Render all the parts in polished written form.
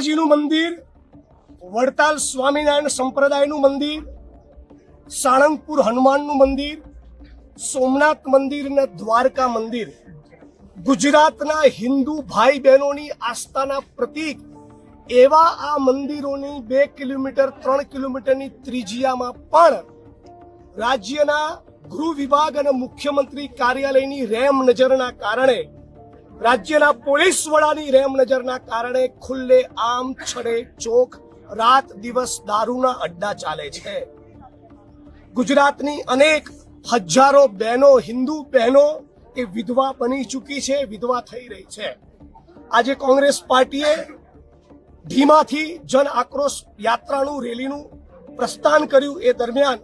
જીનું મંદિર, વડતાલ સ્વામિનારાયણ સંપ્રદાયનું મંદિર, સાળંગપુર હનુમાનનું મંદિર, સોમનાથ મંદિર અને દ્વારકા મંદિર ગુજરાતના હિન્દુ ભાઈ બહેનોની આસ્થાના પ્રતીક એવા આ મંદિરોની 2 કિલોમીટર 3 કિલોમીટરની ત્રિજ્યામાં પણ રાજ્યના ગૃહ વિભાગ અને મુખ્યમંત્રી કાર્યાલયની રેમ નજરના કારણે, રાજ્યના પોલીસ વડાની રેમ નજરના કારણે ખુલ્લે આમ છડે ચોક રાત દિવસ દારૂના અડ્ડા ચાલે છે. ગુજરાતની અનેક હજારો બહેનો, હિન્દુ બહેનો એ વિધવા બની ચૂકી છે, વિધવા થઈ રહી છે. આજે કોંગ્રેસ પાર્ટીએ ધીમાથી જન આક્રોશ યાત્રાનું રેલીનું પ્રસ્થાન કર્યું. એ દરમિયાન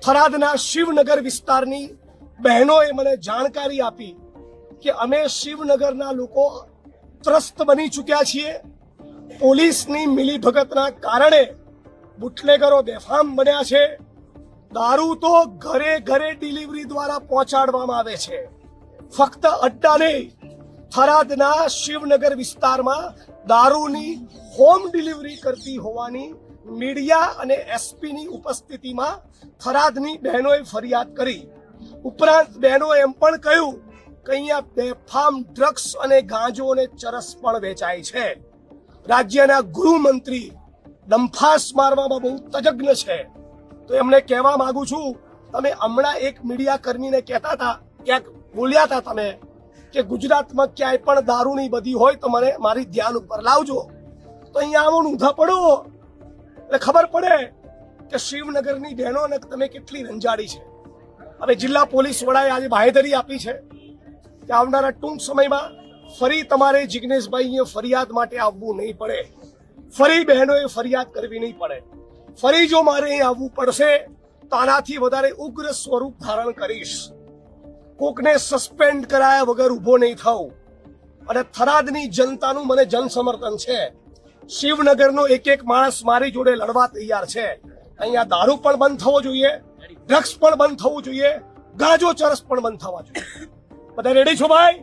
થરાદના શિવનગર વિસ્તારની બહેનોએ મને જાણકારી આપી કે અમે શિવનગરના લોકો ત્રસ્ત બની ચૂક્યા છીએ. પોલીસની મિલીભગતના કારણે બુટલેગરો બેફામ બન્યા છે. દારૂ તો ઘરે ઘરે ડિલિવરી દ્વારા પહોંચાડવામાં આવે છે. ફક્ત અડ્ડા નહીં, થરાદના શિવનગર વિસ્તારમાં દારૂની હોમ ડિલિવરી કરતી હોવાની મીડિયા અને એસપીની ઉપસ્થિતિમાં થરાદની બહેનોએ ફરિયાદ કરી. ઉપરાંત બહેનોએ એમ પણ કહ્યું કે અહીંયા બેફામ ડ્રગ્સ અને ગાંજો અને ચરસ પણ વેચાય છે. રાજ્યના ગૃહમંત્રી ડંફાસ મારવામાં બહુ તજજ્ઞ છે. તો એમને કહેવા માંગુ છું, તમે હમણાં એક મીડિયા કર્મીને કહેતા હતા, ક્યાંક બોલ્યા હતા તમે કે ગુજરાતમાં ક્યાંય પણ દારૂની બધી હોય તો મને મારી ધ્યાન ઉપર લાવજો. તો અહીંયા આવો ઊંધા પડો એટલે ખબર પડે કે શિવનગરની બહેનોને તમે કેટલી રંજાડી છે. હવે જિલ્લા પોલીસ વડાએ આજે બાહેધરી આપી છે કે આવનારા ટૂંક સમયમાં ફરી તમારે જિગ્નેશભાઈ ફરિયાદ માટે આવવું નહીં પડે, ફરી બહેનોએ ફરિયાદ કરવી નહીં પડે. ફરી જો મારે અહીં આવવું પડશે તો આનાથી વધારે ઉગ્ર સ્વરૂપ ધારણ કરીશ. કોકને સસ્પેન્ડ કરાયા વગર ઉભો નહીં થવું. અને થરાદની જનતાનું મને જન સમર્થન છે. શિવનગરનો એક એક માણસ મારી જોડે લડવા તૈયાર છે. અહીંયા દારૂ પણ બંધ થવો જોઈએ, ડ્રગ્સ પણ બંધ થવું જોઈએ, ગાંજો ચરસ પણ બંધ થવા જોઈએ. બધા રેડી છો ભાઈ?